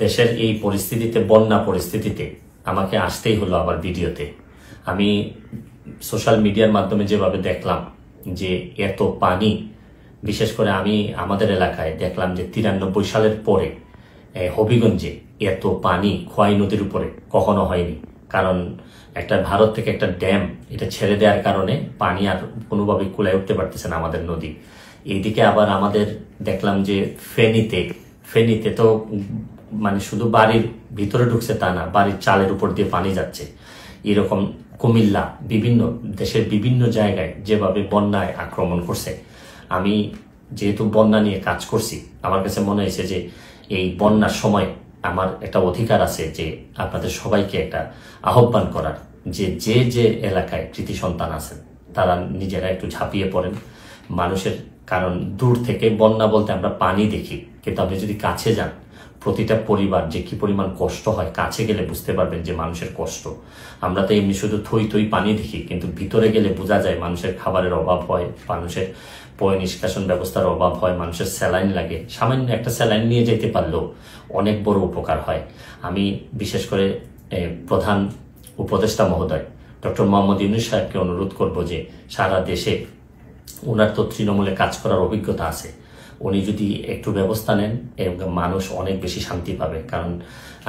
দেশের এই পরিস্থিতিতে, বন্যা পরিস্থিতিতে আমাকে আসতেই হলো আবার ভিডিওতে। আমি সোশ্যাল মিডিয়ার মাধ্যমে যেভাবে দেখলাম যে এত পানি, বিশেষ করে আমি আমাদের এলাকায় দেখলাম যে 93 সালের পরে হবিগঞ্জে এত পানি খোয়াই নদীর উপরে কখনো হয়নি। কারণ একটা ভারত থেকে একটা ড্যাম এটা ছেড়ে দেওয়ার কারণে পানি আর কোনোভাবে কুলায় উঠতে পারতেছে না আমাদের নদী। এইদিকে আবার আমাদের দেখলাম যে ফেনীতে তো মানে শুধু বাড়ির ভিতরে ঢুকছে তা না, বাড়ির চালের উপর দিয়ে পানি যাচ্ছে। এরকম কুমিল্লা, বিভিন্ন দেশের বিভিন্ন জায়গায় যেভাবে বন্যায় আক্রমণ করছে। আমি যেহেতু বন্যা নিয়ে কাজ করছি, আমার কাছে মনে হয়েছে যে এই বন্যার সময় আমার একটা অধিকার আছে যে আপনাদের সবাইকে একটা আহ্বান করার, যে এলাকায় কৃতি সন্তান আছেন তারা নিজেরা একটু ঝাঁপিয়ে পড়েন মানুষের। কারণ দূর থেকে বন্যা বলতে আমরা পানি দেখি, কিন্তু আপনি যদি কাছে যান, প্রতিটা পরিবার যে কি পরিমাণ কষ্ট হয়, কাছে গেলে বুঝতে পারবেন যে মানুষের কষ্ট। আমরা তো এমনি শুধু থই পানি দেখি, কিন্তু ভিতরে গেলে বোঝা যায় মানুষের খাবারের অভাব হয়, মানুষের পয় নিষ্কাশন ব্যবস্থার অভাব হয়, মানুষের স্যালাইন লাগে। সামান্য একটা স্যালাইন নিয়ে যেতে পারলেও অনেক বড় উপকার হয়। আমি বিশেষ করে প্রধান উপদেষ্টা মহোদয় ডক্টর মোহাম্মদ ইউনূস সাহেবকে অনুরোধ করব যে সারা দেশে ওনার তো তৃণমূলে কাজ করার অভিজ্ঞতা আছে, উনি যদি একটু ব্যবস্থা নেন মানুষ অনেক বেশি শান্তি পাবে। কারণ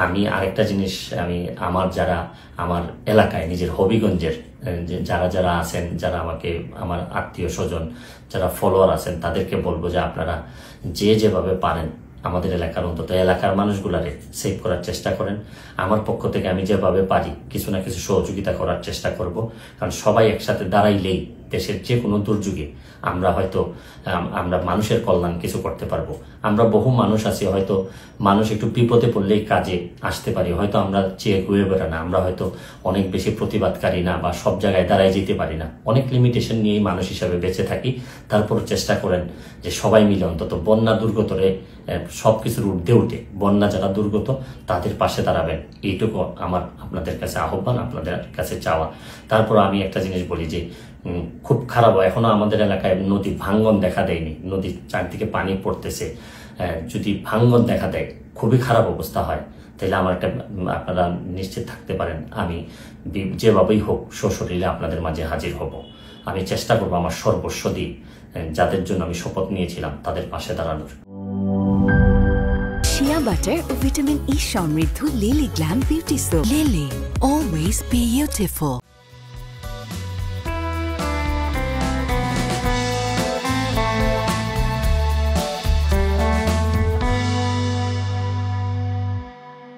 আমি আরেকটা জিনিস, আমার এলাকায় নিজের হবিগঞ্জের যারা আছেন, যারা আমাকে আমার আত্মীয় স্বজন যারা ফলোয়ার আছেন, তাদেরকে বলবো যে আপনারা যেভাবে পারেন আমাদের এলাকার, অন্তত এলাকার মানুষগুলারে সেভ করার চেষ্টা করেন। আমার পক্ষ থেকে আমি যেভাবে পারি কিছু না কিছু সহযোগিতা করার চেষ্টা করব। কারণ সবাই একসাথে দাঁড়াইলেই দেশের যে কোনো দুর্যোগে আমরা মানুষের কল্যাণ কিছু করতে পারবো। আমরা বহু মানুষ আছি, হয়তো মানুষ একটু বিপদে পড়লেই কাজে আসতে পারি, হয়তো আমরা চেয়ে ঘুরে বেড়া না, আমরা হয়তো অনেক বেশি প্রতিবাদকারী না, বা সব জায়গায় দাঁড়াই যেতে পারি না, অনেক লিমিটেশন নিয়েই মানুষ হিসাবে বেঁচে থাকি। তারপর চেষ্টা করেন যে সবাই মিলে অন্তত বন্যা দুর্গতরে সবকিছুর ঊর্ধ্বে উঠে বন্যা যারা দুর্গত তাদের পাশে দাঁড়াবেন, এইটুকু আমার আপনাদের কাছে আহ্বান, আপনাদের কাছে চাওয়া। তারপর আমি একটা জিনিস বলি যে খুব খারাপ, এখনো আমাদের এলাকায় নদী ভাঙ্গন দেখা দেয়নি, নদীর চারদিকে পানি পড়তেছে। যদি ভাঙ্গন দেখা দেয়, খুবই খারাপ অবস্থা হয়, তাহলে আপনারা নিশ্চিত থাকতে পারেন আমি যেভাবেই হোক সশরীরে আপনাদের মাঝে হাজির হব। আমি চেষ্টা করবো আমার সর্বস্ব দিয়ে যাদের জন্য আমি শপথ নিয়েছিলাম তাদের পাশে দাঁড়ানোর। শিয়া বাটার ও ভিটামিন ই সমৃদ্ধ lily glam beauty soap. Lily, always beautiful.